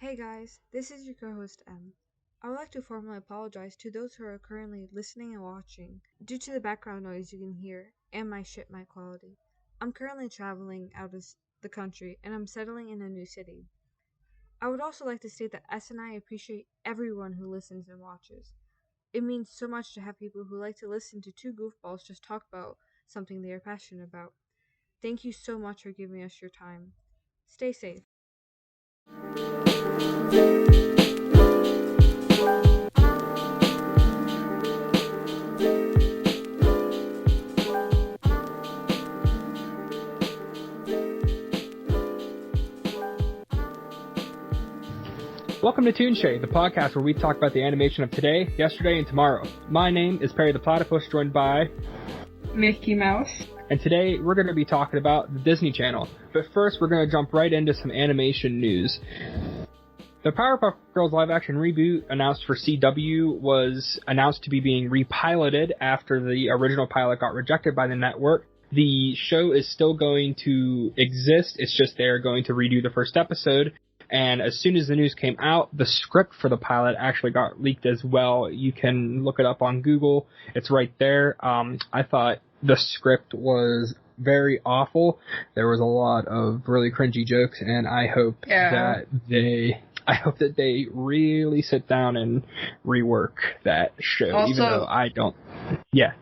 Hey guys, this is your co-host M. I would like to formally apologize to those who are currently listening and watching due to the background noise you can hear and my shit mic quality. I'm currently traveling out of the country and I'm settling in a new city. I would also like to state that S and I appreciate everyone who listens and watches. It means so much to have people who like to listen to two goofballs just talk about something they are passionate about. Thank you so much for giving us your time. Stay safe. Welcome to Toonshay, the podcast where we talk about the animation of today, yesterday, and tomorrow. My name is Perry the Platypus, joined by Mickey Mouse. And today we're going to be talking about the Disney Channel. But first, we're going to jump right into some animation news. The Powerpuff Girls live-action reboot announced for CW was announced to be being repiloted after the original pilot got rejected by the network. The show is still going to exist, it's just they're going to redo the first episode. And as soon as the news came out, the script for the pilot actually got leaked as well. You can look it up on Google. It's right there. I thought the script was very awful. There was a lot of really cringy jokes, and I hope that they really sit down and rework that show, also, even though I don't. Yeah.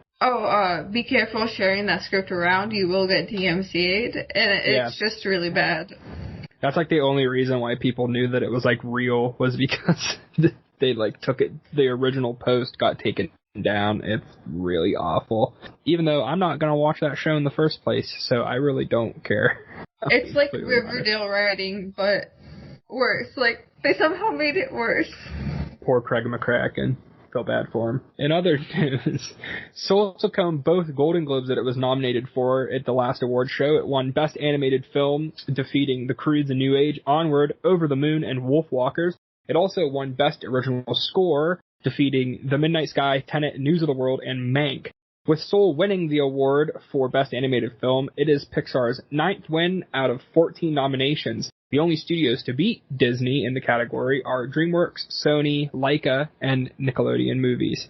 Be careful sharing that script around. You will get DMCA'd, and it's just really bad. That's like the only reason why people knew that it was like real was because they like took it. The original post got taken down. It's really awful. Even though I'm not gonna watch that show in the first place, so I really don't care. It's like Riverdale writing, but worse. Like they somehow made it worse. Poor Craig McCracken. Feel bad for him. In other news, Soul took home both Golden Globes that it was nominated for at the last award show. It won Best Animated Film, defeating The Croods: A New Age, Onward, Over the Moon, and Wolfwalkers. It also won Best Original Score, defeating The Midnight Sky, Tenet, News of the World, and Mank. With Soul winning the award for Best Animated Film, it is Pixar's 9th win out of 14 nominations. The only studios to beat Disney in the category are DreamWorks, Sony, Laika, and Nickelodeon Movies.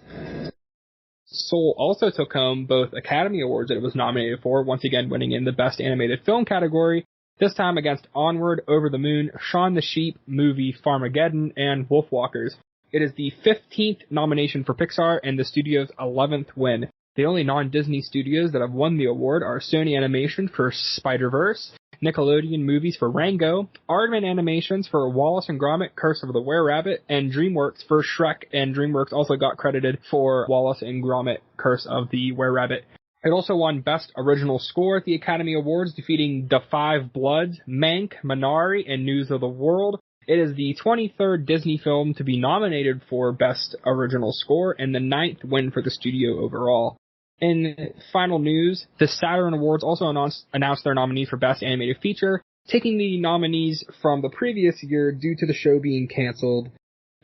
Soul also took home both Academy Awards that it was nominated for, once again winning in the Best Animated Film category, this time against Onward, Over the Moon, Shaun the Sheep, movie Farmageddon, and Wolfwalkers. It is the 15th nomination for Pixar and the studio's 11th win. The only non-Disney studios that have won the award are Sony Animation for Spider-Verse, Nickelodeon Movies for Rango, Aardman Animations for Wallace and Gromit, Curse of the Were-Rabbit, and DreamWorks for Shrek, and DreamWorks also got credited for Wallace and Gromit, Curse of the Were-Rabbit. It also won Best Original Score at the Academy Awards, defeating Da 5 Bloods, Mank, Minari, and News of the World. It is the 23rd Disney film to be nominated for Best Original Score, and the 9th win for the studio overall. In final news, the Saturn Awards also announced their nominees for Best Animated Feature, taking the nominees from the previous year due to the show being canceled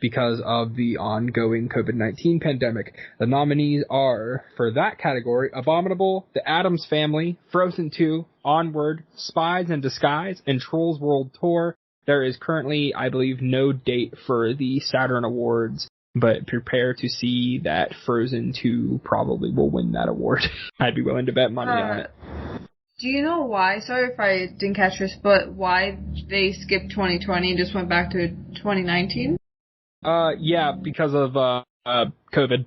because of the ongoing COVID-19 pandemic. The nominees are, for that category, Abominable, The Addams Family, Frozen 2, Onward, Spies in Disguise, and Trolls World Tour. There is currently, I believe, no date for the Saturn Awards, but prepare to see that Frozen 2 probably will win that award. I'd be willing to bet money on it. Do you know why? Sorry if I didn't catch this, but why they skipped 2020 and just went back to 2019? Yeah, because of COVID.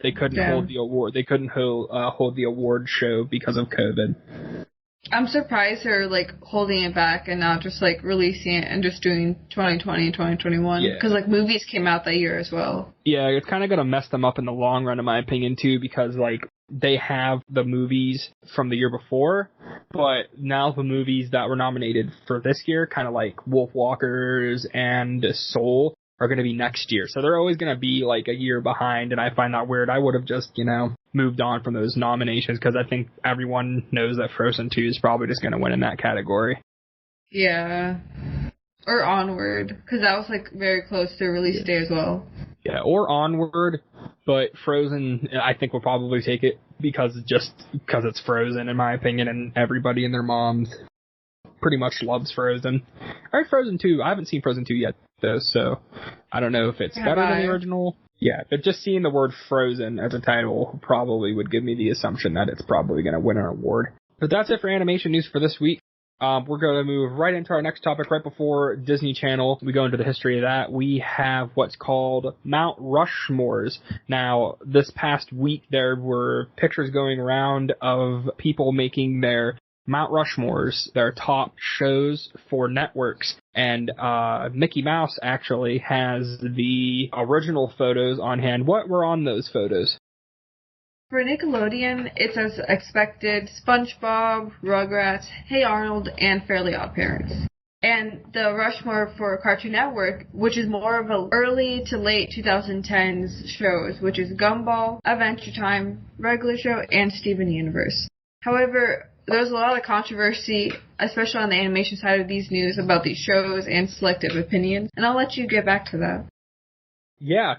They couldn't hold the award. They couldn't hold the award show because of COVID. I'm surprised they're like holding it back and not just like releasing it and just doing 2020 and 2021. Because like movies came out that year as well. Yeah, it's kind of going to mess them up in the long run, in my opinion, too, because like they have the movies from the year before, but now the movies that were nominated for this year, kind of like Wolfwalkers and Soul, are going to be next year. So they're always going to be like a year behind, and I find that weird. I would have just, moved on from those nominations because I think everyone knows that Frozen 2 is probably just going to win in that category. Yeah. Or Onward, because that was like very close to release day as well. Yeah, or Onward, but Frozen, I think will probably take it because it's Frozen, in my opinion, and everybody and their moms pretty much loves Frozen. I heard Frozen 2. I haven't seen Frozen 2 yet, though, so I don't know if it's better than the original. Yeah, but just seeing the word Frozen as a title probably would give me the assumption that it's probably going to win an award. But that's it for animation news for this week. We're going to move right into our next topic right before Disney Channel. We go into the history of that. We have what's called Mount Rushmores. Now, this past week there were pictures going around of people making their Mount Rushmores, their top shows for networks. And Mickey Mouse actually has the original photos on hand. What were on those photos? For Nickelodeon, it's as expected SpongeBob, Rugrats, Hey Arnold, and Fairly OddParents. And the Rushmore for Cartoon Network, which is more of a early to late 2010s shows, which is Gumball, Adventure Time, Regular Show, and Steven Universe. However, there's a lot of controversy, especially on the animation side of these news, about these shows and selective opinions, and I'll let you get back to that. Yeah,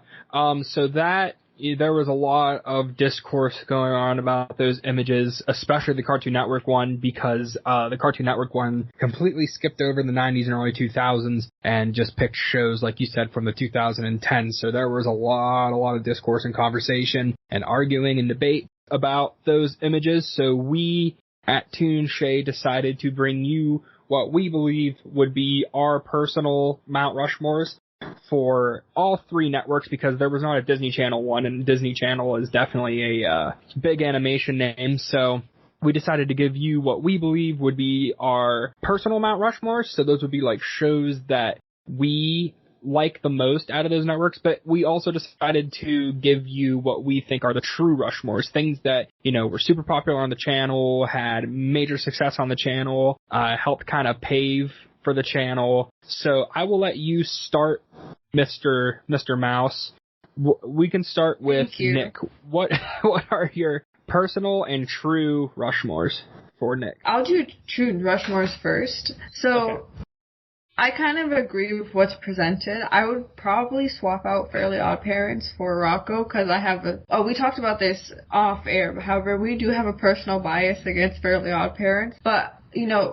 there was a lot of discourse going on about those images, especially the Cartoon Network one, because the Cartoon Network one completely skipped over the 90s and early 2000s and just picked shows, like you said, from the 2010s. So there was a lot of discourse and conversation and arguing and debate about those images. So we at Toonshay decided to bring you what we believe would be our personal Mount Rushmores for all three networks, because there was not a Disney Channel one, and Disney Channel is definitely a big animation name. So we decided to give you what we believe would be our personal Mount Rushmores. So those would be like shows that we like the most out of those networks, but we also decided to give you what we think are the true Rushmores, things that, were super popular on the channel, had major success on the channel, helped kind of pave for the channel. So I will let you start, Mr. Mouse. We can start with Nick. What are your personal and true Rushmores for Nick? I'll do true Rushmores first. So okay. I kind of agree with what's presented. I would probably swap out Fairly OddParents for Rocco, because I have we talked about this off air, however, we do have a personal bias against Fairly OddParents, but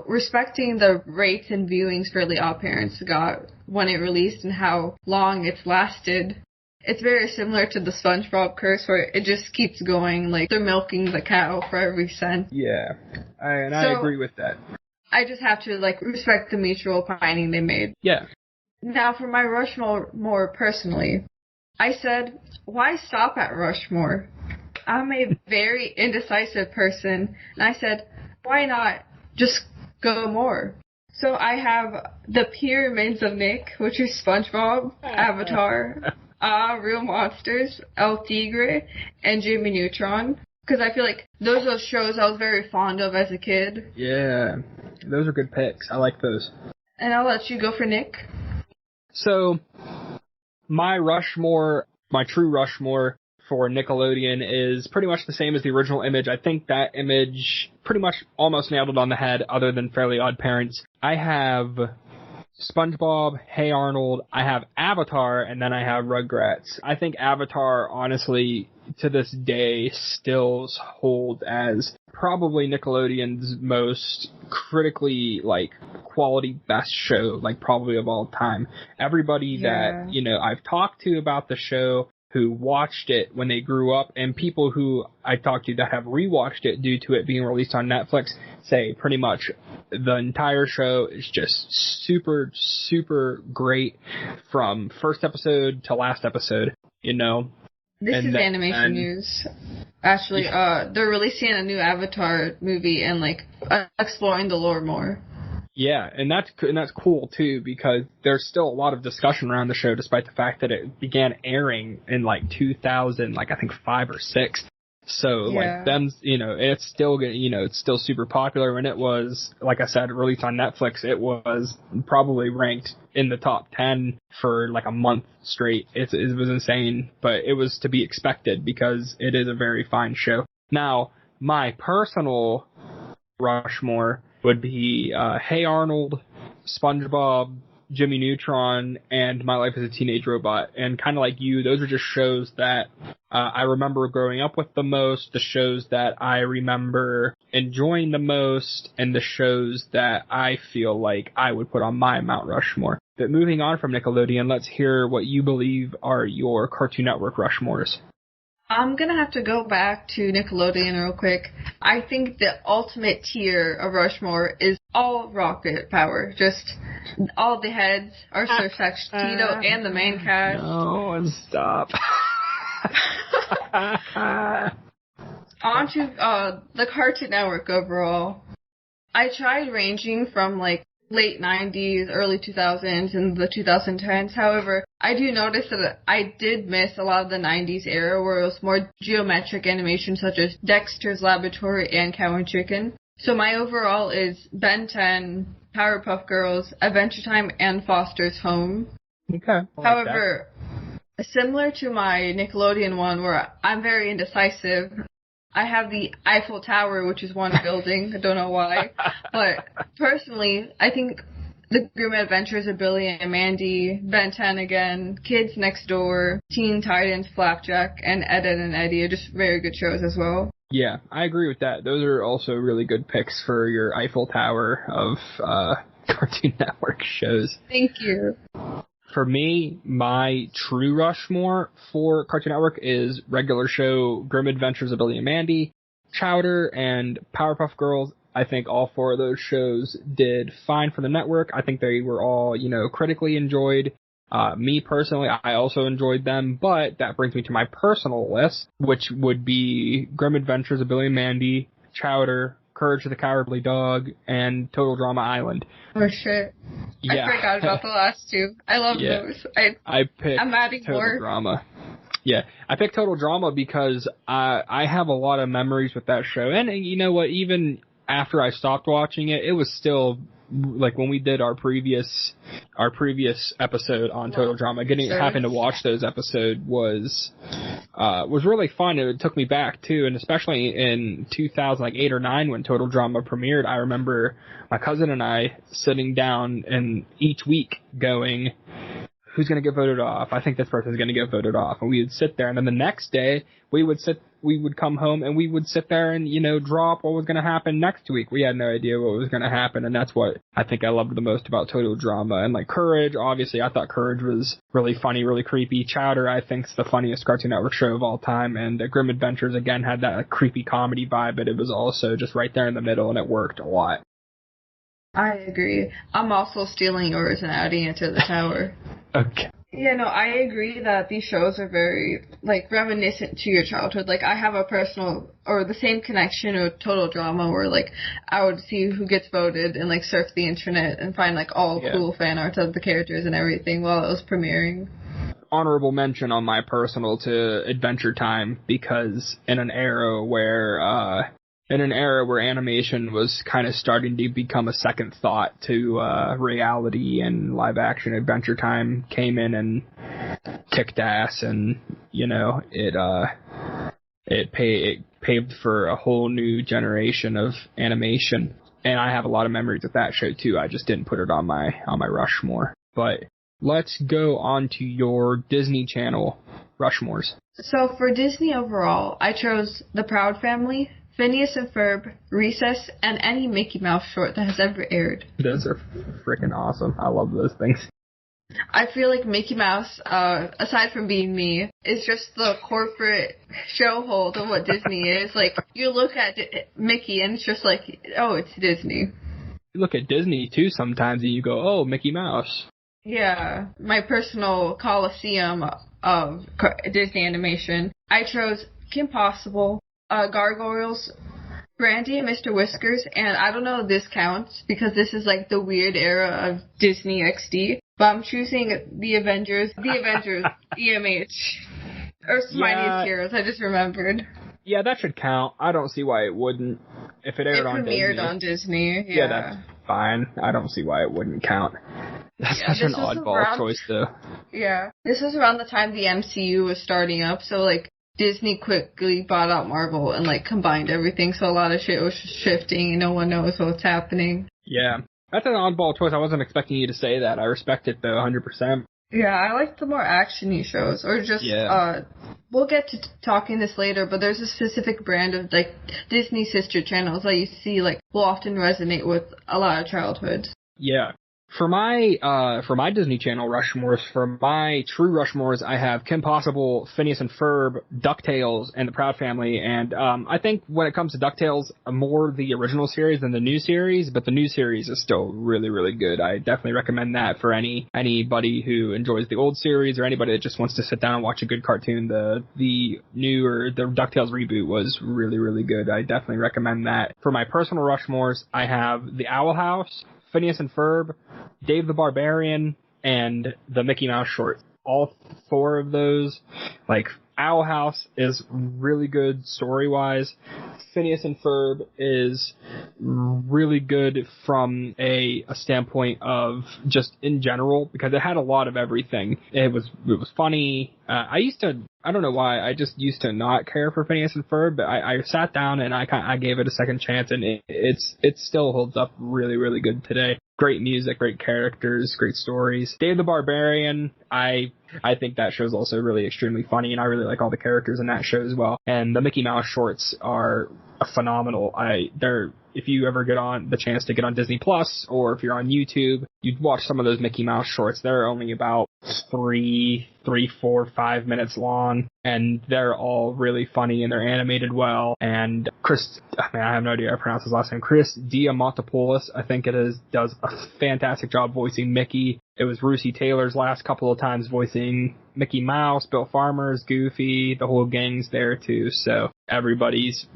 respecting the rates and viewings Fairly OddParents got when it released and how long it's lasted, it's very similar to the SpongeBob curse, where it just keeps going, like they're milking the cow for every cent. Yeah, I agree with that. I just have to, respect the mutual pining they made. Yeah. Now, for my Rushmore more personally, I said, why stop at Rushmore? I'm a very indecisive person, and I said, why not just go more? So I have the Pyramids of Nick, which is SpongeBob, Avatar, Real Monsters, El Tigre, and Jimmy Neutron. Because I feel like those are shows I was very fond of as a kid. Yeah, those are good picks. I like those. And I'll let you go for Nick. So, my true Rushmore for Nickelodeon is pretty much the same as the original image. I think that image pretty much almost nailed it on the head, other than Fairly OddParents. I have SpongeBob, Hey Arnold, I have Avatar, and then I have Rugrats. I think Avatar, honestly, to this day, still holds as probably Nickelodeon's most critically, quality best show, probably of all time. Everybody that, I've talked to about the show, who watched it when they grew up, and people who I talked to that have rewatched it due to it being released on Netflix say pretty much the entire show is just super, super great from first episode to last episode, This is animation news. Actually, they're releasing a new Avatar movie and exploring the lore more. Yeah, and that's cool too, because there's still a lot of discussion around the show, despite the fact that it began airing in 2000, I think 5 or 6. So it's still it's still super popular. When it was, like I said, released on Netflix, it was probably ranked in the top 10 for a month straight. It was insane, but it was to be expected because it is a very fine show. Now, my personal Rushmore would be Hey Arnold, SpongeBob, Jimmy Neutron, and My Life as a Teenage Robot. And kind of like you, those are just shows that I remember growing up with the most, the shows that I remember enjoying the most and the shows that I feel like I would put on my Mount Rushmore. But moving on from Nickelodeon, let's hear what you believe are your Cartoon Network Rushmores. I'm gonna have to go back to Nickelodeon real quick. I think the ultimate tier of Rushmore is all Rocket Power. Just all the heads are Sir Tito and the main cast. No, and stop. On to the Cartoon Network overall. I tried ranging from like late 90s, early 2000s, and the 2010s. However, I do notice that I did miss a lot of the 90s era where it was more geometric animation such as Dexter's Laboratory and Cow and Chicken. So my overall is Ben 10, Powerpuff Girls, Adventure Time, and Foster's Home. Okay. However, similar to my Nickelodeon one where I'm very indecisive, I have the Eiffel Tower, which is one building. I don't know why. But personally, I think The Grim Adventures of Billy and Mandy, Ben 10 again, Kids Next Door, Teen Titans, Flapjack, and Ed, Edd and Eddy are just very good shows as well. Yeah, I agree with that. Those are also really good picks for your Eiffel Tower of Cartoon Network shows. Thank you. For me, my true Rushmore for Cartoon Network is regular show Grim Adventures of Billy and Mandy, Chowder, and Powerpuff Girls. I think all four of those shows did fine for the network. I think they were all, critically enjoyed. Me personally, I also enjoyed them, but that brings me to my personal list, which would be Grim Adventures of Billy and Mandy, Chowder, Courage of the Cowardly Dog, and Total Drama Island. Oh shit. Yeah. I forgot about the last two. I love those. I picked I'm adding Total more. Drama. Yeah, I picked Total Drama because I have a lot of memories with that show. And you know what, even after I stopped watching it, it was still, like when we did our previous episode on Total Drama, having to watch those episodes was really fun. It took me back too, and especially in 2008 or 9 when Total Drama premiered, I remember my cousin and I sitting down and each week going, who's going to get voted off? I think this person's going to get voted off. And we would sit there, and then the next day we would come home and we would sit there and, draw up what was going to happen next week. We had no idea what was going to happen, and that's what I think I loved the most about Total Drama. And like Courage, obviously I thought Courage was really funny, really creepy. Chowder, I think, is the funniest Cartoon Network show of all time. And Grim Adventures, again, had that creepy comedy vibe, but it was also just right there in the middle, and it worked a lot. I agree. I'm also stealing yours and adding it to the tower. Okay. Yeah, no, I agree that these shows are very, reminiscent to your childhood. Like, I have a personal, or the same connection with Total Drama where, I would see who gets voted and, surf the internet and find, all cool fan arts of the characters and everything while it was premiering. Honorable mention on my personal to Adventure Time, because in an era where animation was kind of starting to become a second thought to reality, and live action, Adventure Time came in and kicked ass, and it paved for a whole new generation of animation. And I have a lot of memories of that show too. I just didn't put it on my Rushmore. But let's go on to your Disney Channel Rushmores. So for Disney overall, I chose The Proud Family, Phineas and Ferb, Recess, and any Mickey Mouse short that has ever aired. Those are freaking awesome. I love those things. I feel like Mickey Mouse, aside from being me, is just the corporate showhold of what Disney is. You look at Mickey and it's just oh, it's Disney. You look at Disney too sometimes and you go, oh, Mickey Mouse. Yeah, my personal coliseum of Disney animation. I chose Kim Possible, Gargoyles, Brandy and Mr. Whiskers, and I don't know if this counts because this is the weird era of Disney XD, but I'm choosing The Avengers, EMH, or Mightiest Heroes, I just remembered. Yeah, that should count. I don't see why it wouldn't. If it aired on Disney. It premiered on Disney, yeah. That's fine. I don't see why it wouldn't count. That's such an oddball choice, though. Yeah. This was around the time the MCU was starting up, so, Disney quickly bought out Marvel and, combined everything, so a lot of shit was shifting and no one knows what's happening. Yeah. That's an oddball choice. I wasn't expecting you to say that. I respect it, though, 100%. Yeah, I like the more actiony shows, or just we'll get to talking this later, but there's a specific brand of like Disney sister channels that you see like will often resonate with a lot of childhoods. Yeah. For my Disney Channel Rushmores, for my true Rushmores, I have Kim Possible, Phineas and Ferb, DuckTales, and The Proud Family. And I think when it comes to DuckTales, more the original series than the new series, but the new series is still really, really good. I definitely recommend that for anybody who enjoys the old series or anybody that just wants to sit down and watch a good cartoon. The new or the DuckTales reboot was really, really good. I definitely recommend that. For my personal Rushmores, I have The Owl House, Phineas and Ferb, Dave the Barbarian, and the Mickey Mouse short. All four of those, like, Owl House is really good story-wise. Phineas and Ferb is really good from a standpoint of just in general, because it had a lot of everything. It was funny. I don't know why, I just used to not care for Phineas and Ferb, but I sat down and I gave it a second chance, and it still holds up really, really good today. Great music, great characters, great stories. Dave the Barbarian, I think that show's also really extremely funny, and I really like all the characters in that show as well. And the Mickey Mouse shorts are phenomenal. If you ever get on the chance to get on Disney Plus, or if you're on YouTube, you'd watch some of those Mickey Mouse shorts. They're only about 3, 4, 5 minutes long, and they're all really funny, and they're animated well. And I have no idea how to pronounce his last name. Chris Diamantopoulos, I think it is, does a fantastic job voicing Mickey. It was Russi Taylor's last couple of times voicing Mickey Mouse, Bill Farmer's, Goofy, the whole gang's there too. So everybody's,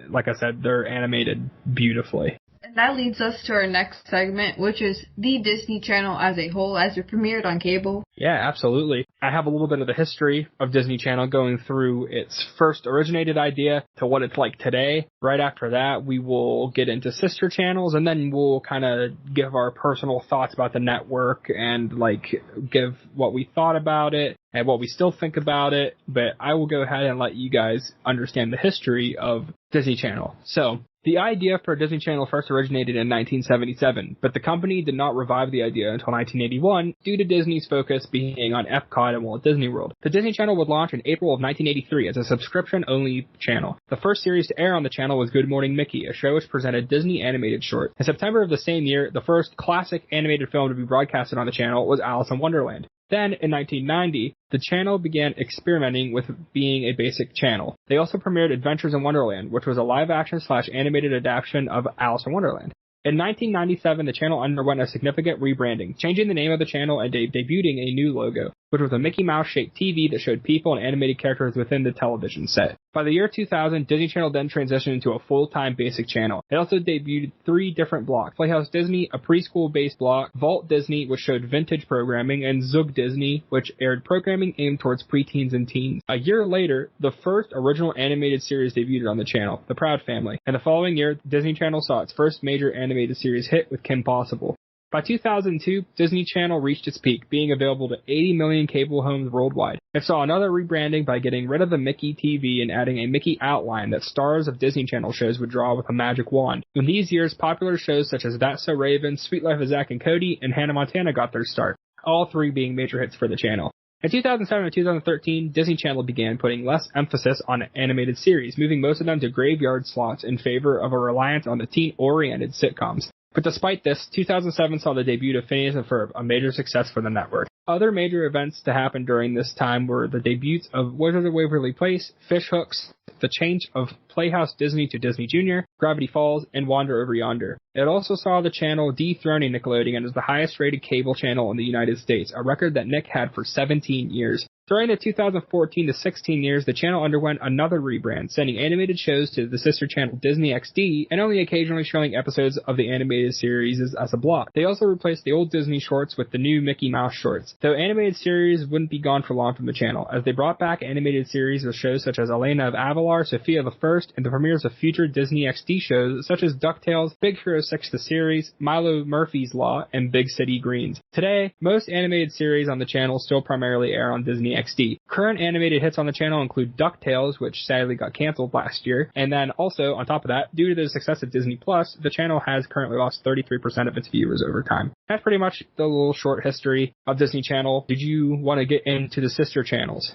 like I said, they're animated beautifully. And that leads us to our next segment, which is the Disney Channel as a whole, as it premiered on cable. Yeah, absolutely. I have a little bit of the history of Disney Channel, going through its first originated idea to what it's like today. Right after that, we will get into sister channels, and then we'll kind of give our personal thoughts about the network and like give what we thought about it and what we still think about it. But I will go ahead and let you guys understand the history of Disney Channel. So, the idea for Disney Channel first originated in 1977, but the company did not revive the idea until 1981 due to Disney's focus being on Epcot and Walt Disney World. The Disney Channel would launch in April of 1983 as a subscription-only channel. The first series to air on the channel was Good Morning Mickey, a show which presented Disney animated shorts. In September of the same year, the first classic animated film to be broadcasted on the channel was Alice in Wonderland. Then, in 1990, the channel began experimenting with being a basic channel. They also premiered Adventures in Wonderland, which was a live-action / animated adaptation of Alice in Wonderland. In 1997, the channel underwent a significant rebranding, changing the name of the channel and debuting a new logo, which was a Mickey Mouse-shaped TV that showed people and animated characters within the television set. By the year 2000, Disney Channel then transitioned into a full-time basic channel. It also debuted 3 different blocks: Playhouse Disney, a preschool-based block, Vault Disney, which showed vintage programming, and Zug Disney, which aired programming aimed towards preteens and teens. A year later, the first original animated series debuted on the channel, The Proud Family, and the following year, Disney Channel saw its first major animated series hit with Kim Possible. By 2002, Disney Channel reached its peak, being available to 80 million cable homes worldwide. It saw another rebranding by getting rid of the Mickey TV and adding a Mickey outline that stars of Disney Channel shows would draw with a magic wand. In these years, popular shows such as That's So Raven, Sweet Life of Zack and Cody, and Hannah Montana got their start, all 3 being major hits for the channel. In 2007 and 2013, Disney Channel began putting less emphasis on animated series, moving most of them to graveyard slots in favor of a reliance on the teen-oriented sitcoms. But despite this, 2007 saw the debut of Phineas and Ferb, a major success for the network. Other major events to happen during this time were the debuts of Wizards of Waverly Place, Fish Hooks, the change of Playhouse Disney to Disney Junior, Gravity Falls, and Wander Over Yonder. It also saw the channel dethroning Nickelodeon as the highest rated cable channel in the United States, a record that Nick had for 17 years. During the 2014 to 16 years, the channel underwent another rebrand, sending animated shows to the sister channel Disney XD and only occasionally showing episodes of the animated series as a block. They also replaced the old Disney shorts with the new Mickey Mouse shorts, though animated series wouldn't be gone for long from the channel, as they brought back animated series with shows such as Elena of Avalar, Sophia the First, and the premieres of future Disney XD shows such as DuckTales, Big Hero 6 the Series, Milo Murphy's Law, and Big City Greens. Today, most animated series on the channel still primarily air on Disney XD. Current animated hits on the channel include DuckTales, which sadly got canceled last year. And then also, on top of that, due to the success of Disney Plus, the channel has currently lost 33% of its viewers over time. That's pretty much the little short history of Disney Channel. Did you want to get into the sister channels?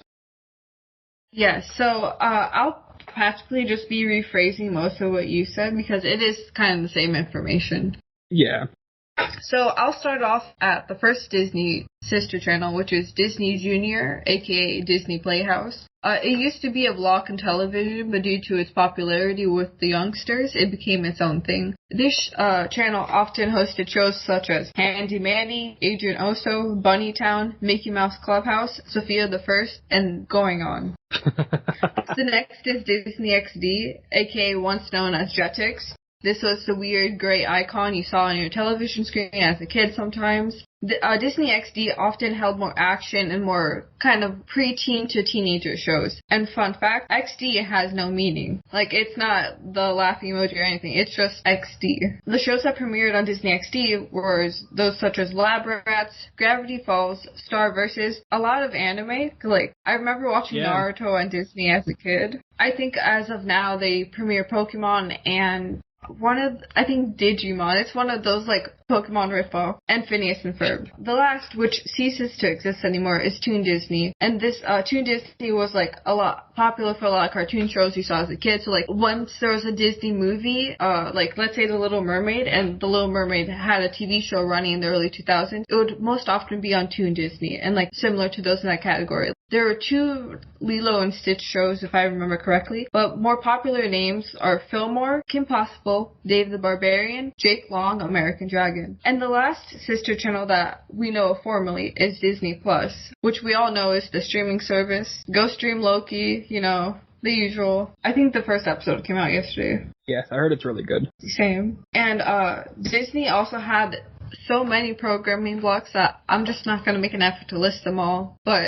Yes, so I'll practically just be rephrasing most of what you said because it is kind of the same information. Yeah. So I'll start off at the first Disney sister channel, which is Disney Junior, aka Disney Playhouse. It used to be a vlog on television, but due to its popularity with the youngsters, it became its own thing. This channel often hosted shows such as Handy Manny, Adrian Oso, Bunnytown, Mickey Mouse Clubhouse, Sophia the First, and going on. The next is Disney XD, aka once known as Jetix. This was the weird gray icon you saw on your television screen as a kid sometimes. Disney XD often held more action and more kind of preteen to teenager shows. And fun fact, XD has no meaning. Like, it's not the laughing emoji or anything, it's just XD. The shows that premiered on Disney XD were those such as Lab Rats, Gravity Falls, Star Vs, a lot of anime. Like, I remember watching Naruto on Disney as a kid. I think as of now they premiere Pokemon and I think Digimon. It's one of those, like, Pokemon ripoff. And Phineas and Ferb. The last, which ceases to exist anymore, is Toon Disney. And this, Toon Disney was, like, a lot popular for a lot of cartoon shows you saw as a kid. So, like, once there was a Disney movie, like, let's say The Little Mermaid, and The Little Mermaid had a TV show running in the early 2000s, it would most often be on Toon Disney. And, like, similar to those in that category. There were 2 Lilo and Stitch shows, if I remember correctly, but more popular names are Fillmore, Kim Possible, Dave the Barbarian, Jake Long, American Dragon. And the last sister channel that we know of formally is Disney Plus, which we all know is the streaming service. Go stream Loki, you know, the usual. I think the first episode came out yesterday. Yes, I heard it's really good. Same. And Disney also had so many programming blocks that I'm just not going to make an effort to list them all. But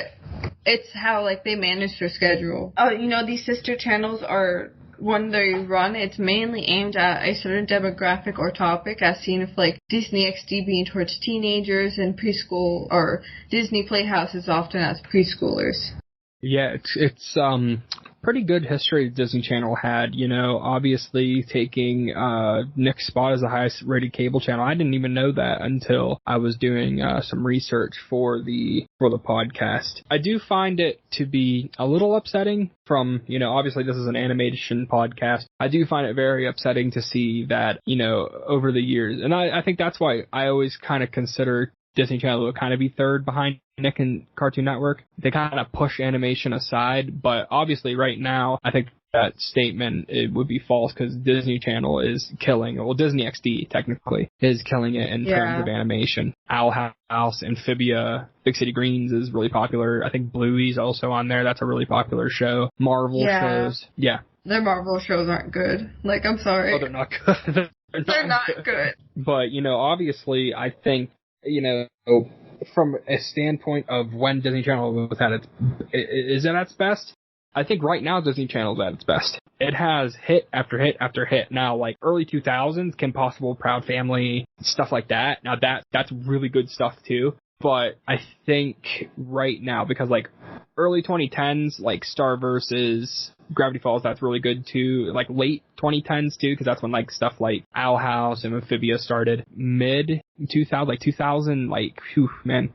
it's how, like, they manage their schedule. You know, these sister channels are, when they run, it's mainly aimed at a certain demographic or topic, as seen with, like, Disney XD being towards teenagers and preschool, or Disney Playhouse is often as preschoolers. Yeah, it's pretty good history Disney Channel had, you know, obviously taking Nick's spot as the highest rated cable channel. I didn't even know that until I was doing some research for the podcast. I do find it to be a little upsetting from, you know, obviously this is an animation podcast. I do find it very upsetting to see that, you know, over the years, and I think that's why I always kind of consider Disney Channel would kind of be third behind Nick and Cartoon Network. They kind of push animation aside, but obviously right now, I think that statement, it would be false because Disney Channel is killing, well, Disney XD technically is killing it in terms of animation. Owl House, Amphibia, Big City Greens is really popular. I think Bluey's also on there. That's a really popular show. Marvel shows. Yeah. Their Marvel shows aren't good. Like, I'm sorry. Oh, they're not good. they're not good. But, you know, obviously, I think, you know, from a standpoint of when Disney Channel was at its, is it at its best? I think right now Disney Channel is at its best. It has hit after hit after hit. Now, like early 2000s, Kim Possible, Proud Family, stuff like that. Now that's really good stuff too. But I think right now, because like early 2010s, like Star Vs, Gravity Falls, that's really good too. Like late 2010s too, because that's when like stuff like Owl House and Amphibia started. Mid 2000, like 2000, like, whew, man,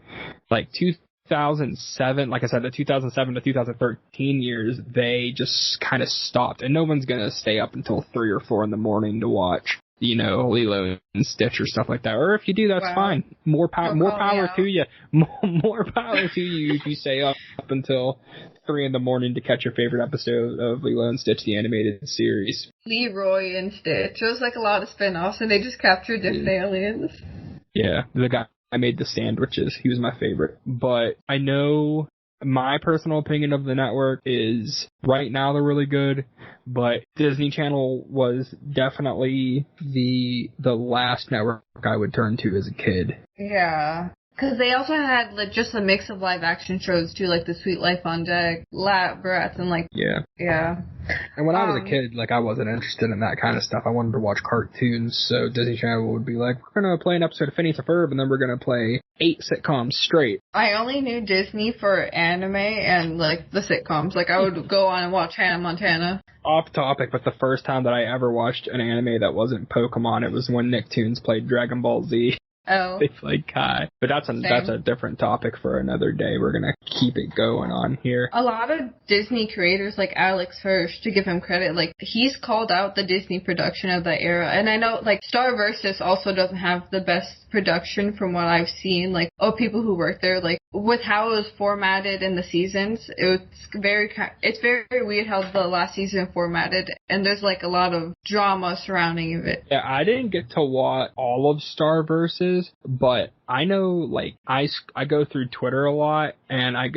like 2007, like I said, the 2007 to 2013 years, they just kind of stopped. And no one's going to stay up until 3 or 4 in the morning to watch, you know, Lilo and Stitch or stuff like that. Or if you do, that's fine. More power to you. More power to you if you stay up until 3 in the morning to catch your favorite episode of Lilo and Stitch, the animated series. Leroy and Stitch. It was like a lot of spin-offs, and they just captured different aliens. Yeah, the guy I made the sandwiches. He was my favorite. But I know my personal opinion of the network is right now they're really good, but Disney Channel was definitely the last network I would turn to as a kid. Yeah. Because they also had like just a mix of live action shows too, like The Sweet Life on Deck, Lab Brats, and like yeah. And when I was a kid, like, I wasn't interested in that kind of stuff. I wanted to watch cartoons, so Disney Channel would be like, we're going to play an episode of Phineas and Ferb, and then we're going to play 8 sitcoms straight. I only knew Disney for anime and, like, the sitcoms. Like, I would go on and watch Hannah Montana. Off topic, but the first time that I ever watched an anime that wasn't Pokemon, it was when Nicktoons played Dragon Ball Z. Oh. They played Kai. But that's a different topic for another day. We're going to keep it going on here. A lot of Disney creators, like Alex Hirsch, to give him credit, like, he's called out the Disney production of that era. And I know, like, Star Versus also doesn't have the best production from what I've seen. Like, people who work there, like, with how it was formatted in the seasons, it's very weird how the last season formatted. And there's, like, a lot of drama surrounding it. Yeah, I didn't get to watch all of Star Versus, but I know, like, I go through Twitter a lot, and I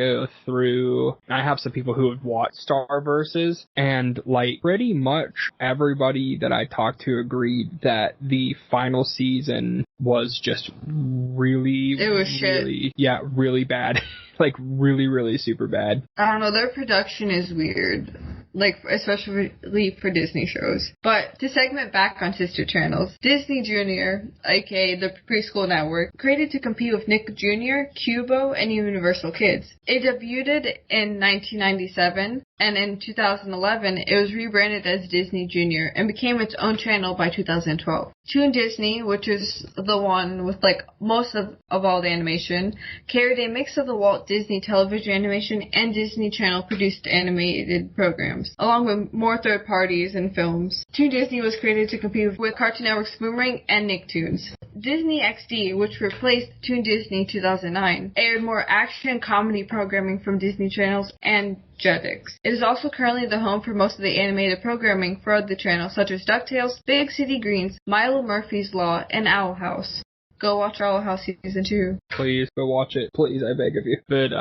have some people who have watched Star Versus, and, like, pretty much everybody that I talked to agreed that the final season was just really, it was shit. Yeah, really bad. Like, really, really super bad. I don't know, their production is weird. Like, especially for Disney shows. But to segment back on sister channels, Disney Junior, aka the preschool network, created to compete with Nick Jr., Cubo, and Universal Kids. It debuted in 1997, and in 2011, it was rebranded as Disney Junior and became its own channel by 2012. Toon Disney, which is the one with, like, most of all the animation, carried a mix of the Walt Disney Television Animation and Disney Channel produced animated programs, along with more third parties and films. Toon Disney was created to compete with Cartoon Network's Boomerang and Nicktoons. Disney XD, which replaced Toon Disney 2009, aired more action and comedy programming from Disney channels and Jetix. It is also currently the home for most of the animated programming for other channels such as DuckTales, Big City Greens, Milo Murphy's Law, and Owl House. Go watch Owl House Season 2. Please, go watch it. Please, I beg of you. But,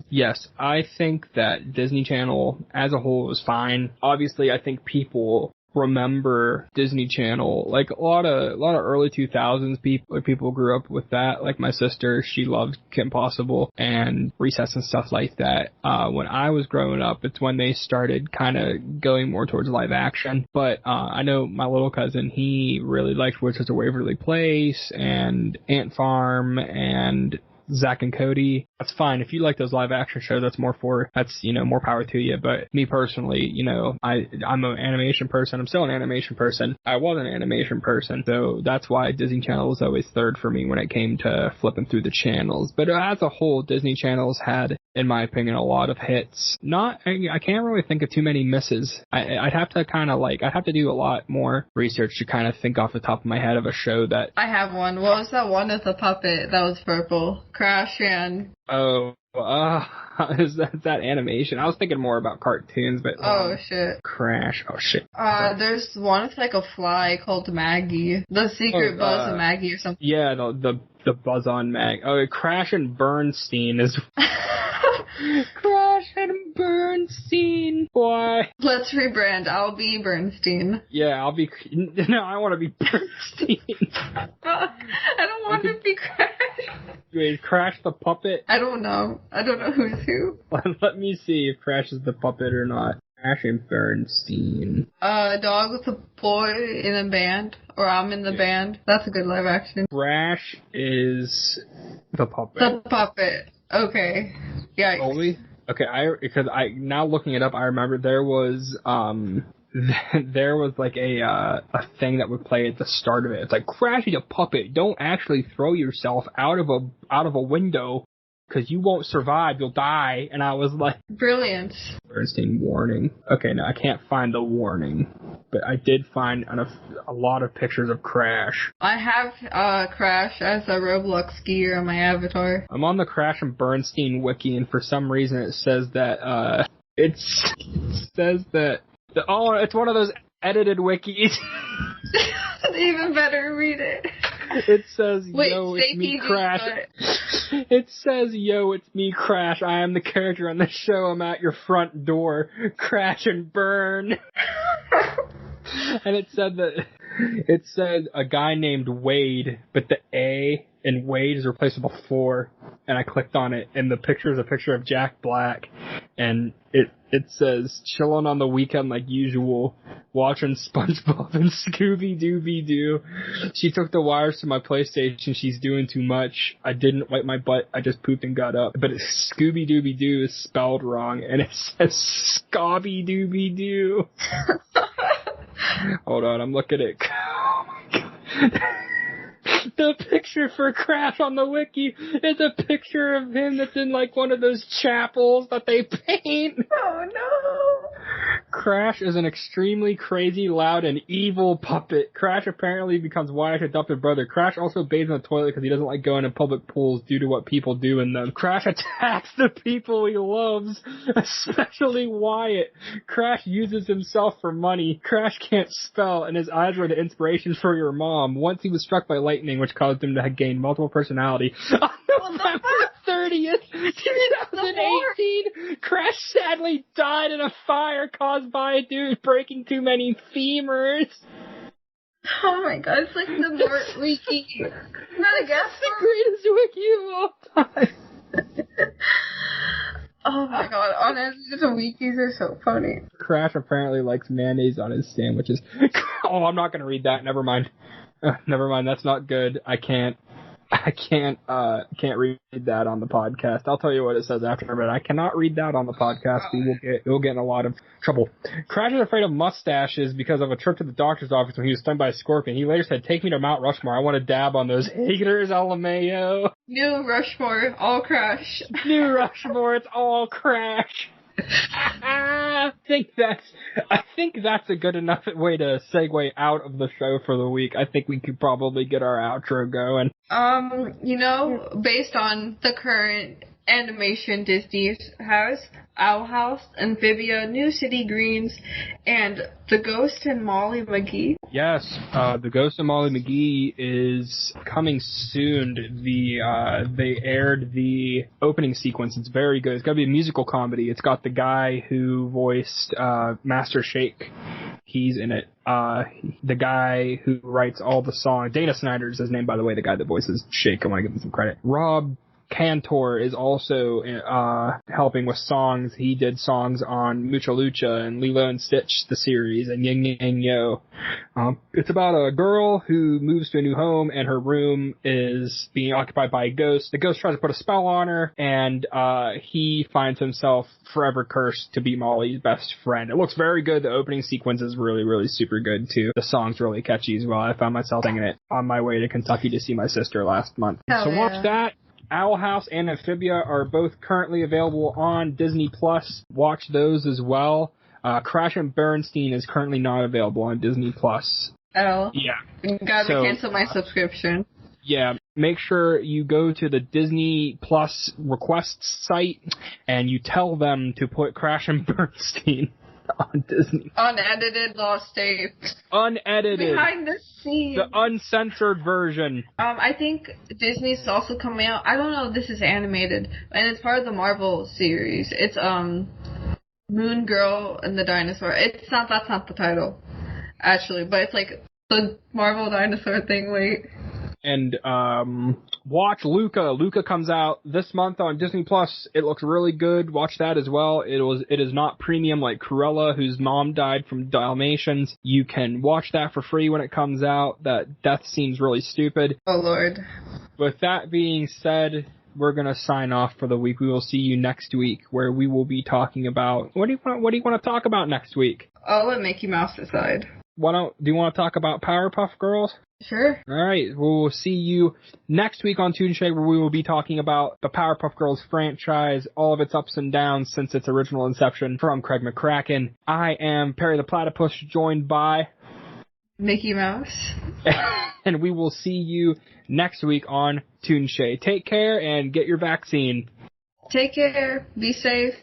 yes, I think that Disney Channel as a whole is fine. Obviously, I think people remember Disney Channel, like a lot of early 2000s people grew up with that. Like my sister, she loved Kim Possible and Recess and stuff like that. When I was growing up, it's when they started kind of going more towards live action. But I know my little cousin, he really liked Witches of Waverly Place and Ant Farm and Zack and Cody. That's fine. If you like those live action shows, that's more power to you. But me personally, I'm an animation person. I'm still an animation person. I was an animation person. So that's why Disney Channel was always third for me when it came to flipping through the channels. But as a whole, Disney Channel's had, in my opinion, a lot of hits. I can't really think of too many misses. I'd have to do a lot more research to kind of think off the top of my head of a show that... I have one. What was that one with the puppet that was purple? Crash and... Oh, is that animation? I was thinking more about cartoons, but... Oh, shit. Crash. Oh, shit. There's one with, like, a fly called Maggie. The Secret Buzz of Maggie or something. Yeah, the Buzz on Mag. Oh, Crash and Bernstein is... Crash and Bernstein. Why? Let's rebrand. I'll be Bernstein. Yeah, I'll be... No, I want to be Bernstein. I don't want to be Crash. Wait, Crash the puppet? I don't know who's who. Let me see if Crash is the puppet or not. Crash and Bernstein. A dog with a boy in a band. Or I'm in the band. That's a good live action. Crash is the puppet. The puppet. Okay. Yikes. Only? Okay, because now looking it up, I remember there was like a thing that would play at the start of it. It's like, Crash is a puppet. Don't actually throw yourself out of a window because you won't survive. You'll die. And I was like, brilliant. Bernstein warning. Okay, no, I can't find the warning, but I did find a lot of pictures of Crash. I have Crash as a Roblox skier on my avatar. I'm on the Crash and Bernstein wiki, and for some reason it says that it's one of those edited wikis. Even better, read it. It says, yo, it's me, Crash. It says, yo, it's me, Crash. I am the character on the show. I'm at your front door. Crash and burn. And it said a guy named Wade, but the A and Wade is replaced with a 4, and I clicked on it, and the picture is a picture of Jack Black, and it says, chilling on the weekend like usual, watching SpongeBob and Scooby-Dooby-Doo. She took the wires to my PlayStation, she's doing too much. I didn't wipe my butt, I just pooped and got up. But Scooby-Dooby-Doo is spelled wrong, and it says Scobby-Dooby-Doo. Hold on, I'm looking at... Oh my god. The picture for Crash on the wiki is a picture of him that's in like one of those chapels that they paint. Oh no! Crash is an extremely crazy, loud, and evil puppet. Crash apparently becomes Wyatt's adopted brother. Crash also bathes in the toilet because he doesn't like going in public pools due to what people do in them. Crash attacks the people he loves, especially Wyatt. Crash uses himself for money. Crash can't spell, and his eyes were the inspiration for your mom. Once he was struck by lightning, which caused him to gain multiple personality. On November 30th, 2018, Crash sadly died in a fire caused by a dude breaking too many femurs. Oh my god, it's like the Mort wiki. Not a guess. The greatest wiki of all time. Oh my god, honestly, the wikis are so funny. Crash apparently likes mayonnaise on his sandwiches. Oh, I'm not gonna read that. Never mind. Never mind. That's not good. I can't read that on the podcast. I'll tell you what it says after, but I cannot read that on the podcast. We'll get in a lot of trouble. Crash is afraid of mustaches because of a trip to the doctor's office when he was stung by a scorpion. He later said, "Take me to Mount Rushmore. I want to dab on those haters, LMAO." New Rushmore, all Crash. New Rushmore, it's all Crash. I think that's a good enough way to segue out of the show for the week. I think we could probably get our outro going. Based on the current animation Disney has, Owl House, Amphibia, New City Greens, and The Ghost and Molly McGee. Yes, The Ghost and Molly McGee is coming soon. They aired the opening sequence. It's very good. It's got to be a musical comedy. It's got the guy who voiced Master Shake. He's in it. The guy who writes all the songs. Dana Snyder is his name, by the way, the guy that voices Shake. I want to give him some credit. Rob Cantor is also helping with songs. He did songs on Mucha Lucha and Lilo and Stitch, the series, and Yin Yang Yo. It's about a girl who moves to a new home and her room is being occupied by a ghost. The ghost tries to put a spell on her, and he finds himself forever cursed to be Molly's best friend. It looks very good. The opening sequence is really, really super good, too. The song's really catchy as well. I found myself singing it on my way to Kentucky to see my sister last month. So watch that. Owl House and Amphibia are both currently available on Disney+. Watch those as well. Crash and Bernstein is currently not available on Disney+. Oh. Yeah. Gotta cancel my subscription. Yeah. Make sure you go to the Disney Plus requests site and you tell them to put Crash and Bernstein on Disney. Unedited lost tapes. Unedited. Behind the scenes. The uncensored version. I think Disney's also coming out. I don't know if this is animated, and it's part of the Marvel series. It's Moon Girl and the Dinosaur. That's not the title, actually, but it's like the Marvel dinosaur thing. Wait. And watch Luca. Luca comes out this month on Disney Plus. It looks really good. Watch that as well. It is not premium like Cruella, whose mom died from Dalmatians. You can watch that for free when it comes out. That death seems really stupid. Oh Lord. With that being said, we're gonna sign off for the week. We will see you next week, where we will be talking about what do you want to talk about next week? I'll let Mickey Mouse decide. Do you want to talk about Powerpuff Girls? Sure. All right. We'll see you next week on Toonshay, where we will be talking about the Powerpuff Girls franchise, all of its ups and downs since its original inception. From Craig McCracken, I am Perry the Platypus, joined by Mickey Mouse. And we will see you next week on Toonshay. Take care and get your vaccine. Take care. Be safe.